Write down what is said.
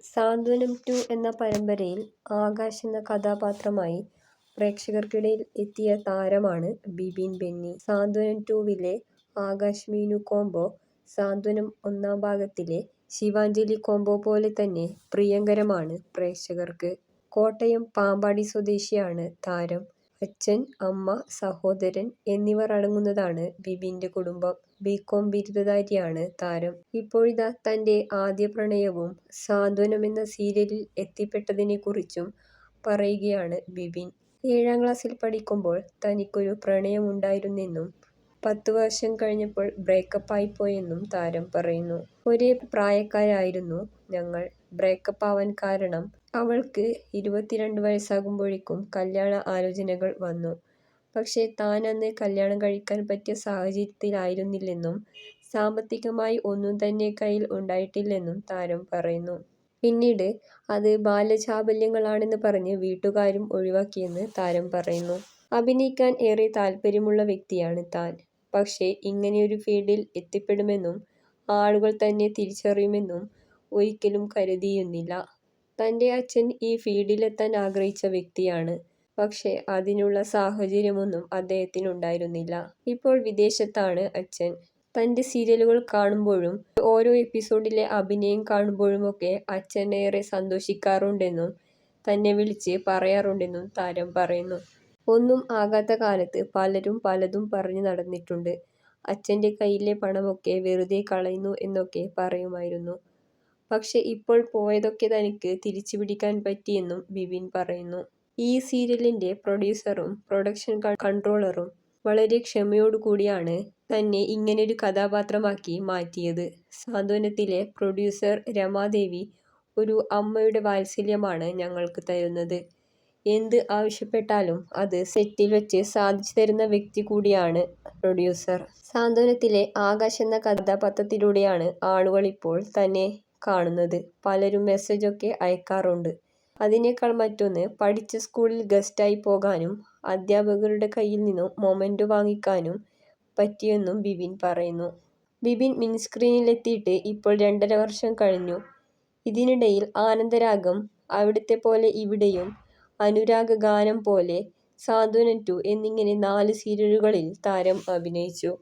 സാന്ത്വനം 2 എന്ന പരമ്പരയിൽ ആകാശ് എന്ന കഥാപാത്രമായി പ്രേക്ഷകർക്കിടയിൽ എത്തിയ താരമാണ് ബിബിൻ ബെന്നി. സാന്ത്വനം 2-വിലെ ആകാശ് മീനു കോംബോ സാന്ത്വനം 1-ാം ഭാഗത്തിലെ ശിവാഞ്ജലി കോംബോ പോലെ തന്നെ പ്രിയങ്കരമാണ് പ്രേക്ഷകർക്ക്. കോട്ടയം പാമ്പാടി സ്വദേശിയാണ് താരം. അച്ഛൻ, അമ്മ, സഹോദരൻ എന്നിവർ അടങ്ങുന്നതാണ് ബിബിന്റെ കുടുംബം. ബികോം ബിരുദധാരിയാണ് താരം. ഇപ്പോഴിതാ തന്റെ ആദ്യ പ്രണയവും സാന്ത്വനം എന്ന സീരിയലിൽ എത്തിപ്പെട്ടതിനെക്കുറിച്ചും പറയുകയാണ് ബിബിൻ. 7-ാം ക്ലാസ്സിൽ പഠിക്കുമ്പോൾ തനിക്കൊരു പ്രണയമുണ്ടായിരുന്നെന്നും 10 വർഷം കഴിഞ്ഞപ്പോൾ ബ്രേക്കപ്പ് ആയിപ്പോയെന്നും താരം പറയുന്നു. ഒരേ പ്രായക്കാരായിരുന്നു ഞങ്ങൾ. ബ്രേക്കപ്പ് ആവാൻ കാരണം അവൾക്ക് 22 വയസ്സാകുമ്പോഴേക്കും കല്യാണ ആലോചനകൾ വന്നു. പക്ഷേ താൻ അന്ന് കല്യാണം കഴിക്കാൻ പറ്റിയ സാഹചര്യത്തിലായിരുന്നില്ലെന്നും സാമ്പത്തികമായി ഒന്നും തന്നെ കയ്യിൽ ഉണ്ടായിട്ടില്ലെന്നും താരം പറയുന്നു. പിന്നീട് അത് ബാല്യചാബല്യങ്ങളാണെന്ന് പറഞ്ഞ് വീട്ടുകാരും ഒഴിവാക്കിയെന്ന് താരം പറയുന്നു. അഭിനയിക്കാൻ ഏറെ താല്പര്യമുള്ള വ്യക്തിയാണ് താൻ. പക്ഷേ ഇങ്ങനെയൊരു ഫീൽഡിൽ എത്തിപ്പെടുമെന്നും ആളുകൾ തന്നെ തിരിച്ചറിയുമെന്നും ഒരിക്കലും കരുതിയിരുന്നില്ല. തന്റെ അച്ഛൻ ഈ ഫീൽഡിലെത്താൻ ആഗ്രഹിച്ച വ്യക്തിയാണ്. പക്ഷേ അതിനുള്ള സാഹചര്യമൊന്നും അദ്ദേഹത്തിനുണ്ടായിരുന്നില്ല. ഇപ്പോൾ വിദേശത്താണ് അച്ഛൻ. തന്റെ സീരിയലുകൾ കാണുമ്പോഴും ഓരോ എപ്പിസോഡിലെ അഭിനയം കാണുമ്പോഴുമൊക്കെ അച്ഛൻ ഏറെ സന്തോഷിക്കാറുണ്ടെന്നും തന്നെ വിളിച്ച് പറയാറുണ്ടെന്നും താരം പറയുന്നു. ഒന്നും ആകാത്ത കാലത്ത് പലരും പലതും പറഞ്ഞു നടന്നിട്ടുണ്ട്. അച്ഛന്റെ കയ്യിലെ പണമൊക്കെ വെറുതെ കളയുന്നു എന്നൊക്കെ പറയുമായിരുന്നു. പക്ഷേ ഇപ്പോൾ പോയതൊക്കെ തനിക്ക് തിരിച്ചുപിടിക്കാൻ പറ്റിയെന്നും ബിബിൻ പറയുന്നു. ഈ സീരിയലിന്റെ പ്രൊഡ്യൂസറും പ്രൊഡക്ഷൻ കൺട്രോളറും വളരെ ക്ഷമയോടുകൂടിയാണ് തന്നെ ഇങ്ങനെയൊരു കഥാപാത്രമാക്കി മാറ്റിയത്. സാന്ത്വനത്തിലെ പ്രൊഡ്യൂസർ രമാദേവി ഒരു അമ്മയുടെ വാത്സല്യമാണ് ഞങ്ങൾക്ക് തരുന്നത്. എന്ത് ആവശ്യപ്പെട്ടാലും അത് സെറ്റിൽ വെച്ച് സാധിച്ചു തരുന്ന വ്യക്തി കൂടിയാണ് പ്രൊഡ്യൂസർ. സാന്ത്വനത്തിലെ ആകാശ് എന്ന കഥാപാത്രത്തിലൂടെയാണ് ആളുകൾ ഇപ്പോൾ തന്നെ കാണുന്നത്. പലരും മെസ്സേജൊക്കെ അയക്കാറുണ്ട്. അതിനേക്കാൾ മറ്റൊന്ന് പഠിച്ച സ്കൂളിൽ ഗസ്റ്റായി പോകാനും അധ്യാപകരുടെ കയ്യിൽ നിന്നും മൊമെന്റോ വാങ്ങിക്കാനും പറ്റിയെന്നും ബിബിൻ പറയുന്നു. ബിബിൻ മിനിസ്ക്രീനിലെത്തിയിട്ട് ഇപ്പോൾ 2.5 വർഷം കഴിഞ്ഞു. ഇതിനിടയിൽ ആനന്ദരാഗം, അവിടത്തെ പോലെ ഇവിടെയും, അനുരാഗഗാനം പോലെ, സാന്ത്വനം 2 എന്നിങ്ങനെ 4 സീരിയലുകളിൽ താരം അഭിനയിച്ചു.